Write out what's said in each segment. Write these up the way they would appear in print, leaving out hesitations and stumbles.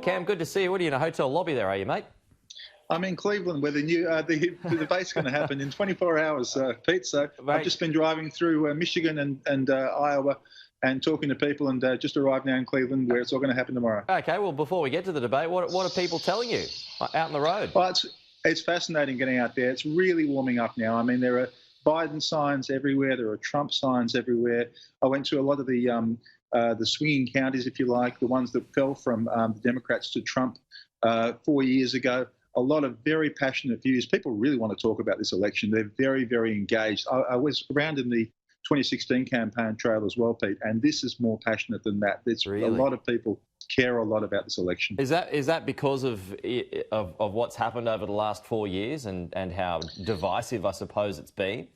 Cam, good to see you. What are you in a hotel lobby there, are you, mate? I'm in Cleveland where the debate's going to happen in 24 hours, Pete. So Mate. I've just been driving through Michigan and Iowa and talking to people, and just arrived now in Cleveland where it's all going to happen tomorrow. Okay, well, before we get to the debate, what are people telling you out on the road? Well, it's fascinating getting out there. It's really warming up now. I mean, there are Biden signs everywhere. There are Trump signs everywhere. I went to a lot of the swinging counties, if you like, the ones that fell from the Democrats to Trump 4 years ago. A lot of very passionate views. People really want to talk about this election. They're very, very engaged. I was around in the 2016 campaign trail as well, Pete, and this is more passionate than that. There's really? A lot of people care a lot about this election. Is that because of what's happened over the last 4 years and how divisive, I suppose, it's been?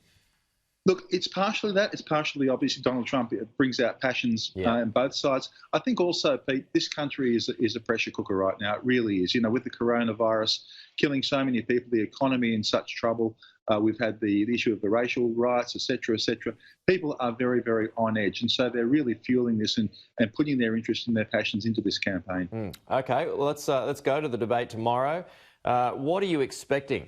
Look, it's partially that. It's partially, obviously, Donald Trump. It brings out passions on both sides. I think also, Pete, this country is a pressure cooker right now. It really is. You know, with the coronavirus killing so many people, the economy in such trouble. We've had the issue of the racial riots, et cetera, et cetera. People are very, very on edge. And so they're really fueling this and putting their interest and their passions into this campaign. OK, well, let's go to the debate tomorrow. What are you expecting?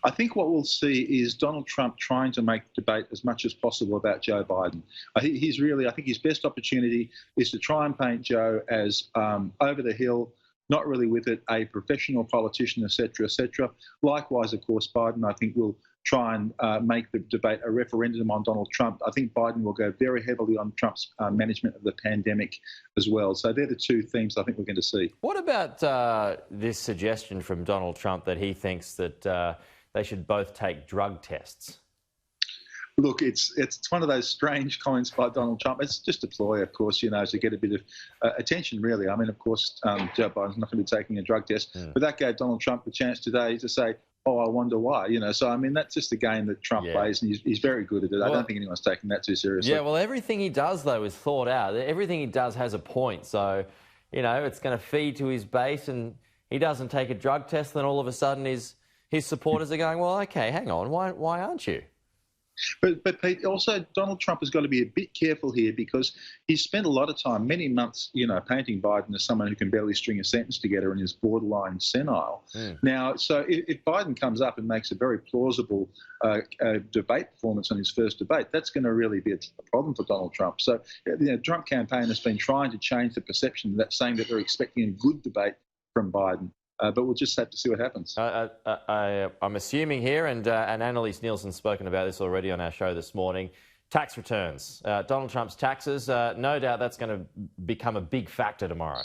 I think what we'll see is Donald Trump trying to make debate as much as possible about Joe Biden. I think his best opportunity is to try and paint Joe as over the hill, not really with it, a professional politician, et cetera, et cetera. Likewise, of course, Biden, I think, will try and make the debate a referendum on Donald Trump. I think Biden will go very heavily on Trump's management of the pandemic as well. So they're the two themes I think we're going to see. What about this suggestion from Donald Trump that he thinks that they should both take drug tests? Look, it's one of those strange comments by Donald Trump. It's just a ploy, of course, you know, to get a bit of attention, really. I mean, of course, Joe Biden's not going to be taking a drug test, but that gave Donald Trump the chance today to say, oh, I wonder why, you know. So, I mean, that's just a game that Trump plays, and he's very good at it. I don't think anyone's taking that too seriously. Yeah, well, everything he does, though, is thought out. Everything he does has a point. So, you know, it's going to feed to his base, and he doesn't take a drug test, then all of a sudden his supporters are going, well, OK, hang on, why aren't you? But Pete, also Donald Trump has got to be a bit careful here because he's spent a lot of time, many months, you know, painting Biden as someone who can barely string a sentence together and is borderline senile. Now, so if Biden comes up and makes a very plausible debate performance on his first debate, that's going to really be a problem for Donald Trump. So the Trump campaign has been trying to change the perception, that saying that they're expecting a good debate from Biden. But we'll just have to see what happens. I'm assuming here, and Annalise Nielsen's spoken about this already on our show this morning, tax returns. Donald Trump's taxes, no doubt that's going to become a big factor tomorrow.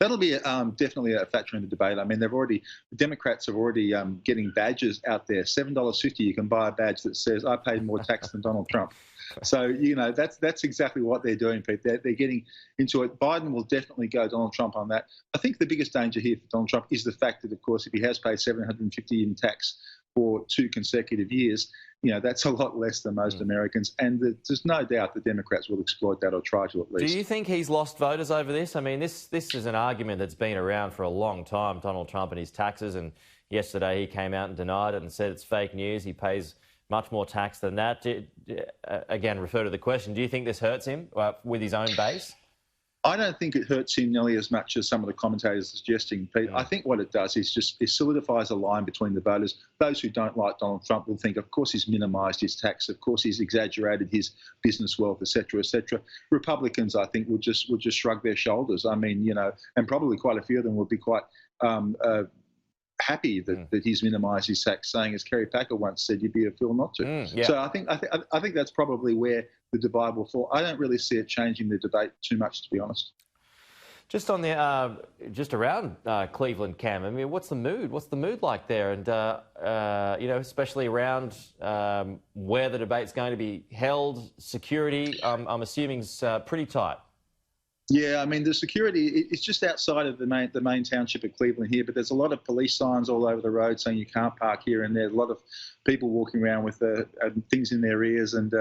That'll be definitely a factor in the debate. I mean, the Democrats are already getting badges out there. $7.50, you can buy a badge that says, I paid more tax than Donald Trump. So, you know, that's exactly what they're doing, Pete. They're getting into it. Biden will definitely go Donald Trump on that. I think the biggest danger here for Donald Trump is the fact that, of course, if he has paid $750 in tax for 2 consecutive years, you know, that's a lot less than most Americans. And there's no doubt the Democrats will exploit that, or try to at least. Do you think he's lost voters over this? I mean, this is an argument that's been around for a long time, Donald Trump and his taxes. And yesterday he came out and denied it and said it's fake news. He pays much more tax than that. Again, refer to the question. Do you think this hurts him with his own base? I don't think it hurts him nearly as much as some of the commentators are suggesting, Pete. I think what it does is it solidifies a line between the voters. Those who don't like Donald Trump will think, of course, he's minimised his tax. Of course, he's exaggerated his business wealth, et cetera, et cetera. Republicans, I think, would just shrug their shoulders. I mean, you know, and probably quite a few of them would be quite happy that he's minimised his tax, saying, as Kerry Packer once said, you'd be a fool not to. So I think that's probably where the divide will fall. I don't really see it changing the debate too much, to be honest. Just on the just around Cleveland, Cam. I mean, what's the mood? What's the mood like there? And you know, especially around where the debate's going to be held, security. I'm assuming is pretty tight. Yeah, I mean, the security, it's just outside of the main township of Cleveland here, but there's a lot of police signs all over the road saying you can't park here, and there's a lot of people walking around with things in their ears and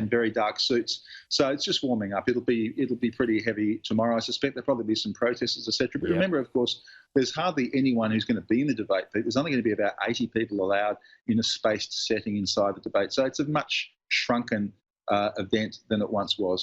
very dark suits. So it's just warming up. It'll be pretty heavy tomorrow. I suspect there'll probably be some protesters, etc. But remember, of course, there's hardly anyone who's going to be in the debate. There's only going to be about 80 people allowed in a spaced setting inside the debate. So it's a much shrunken event than it once was.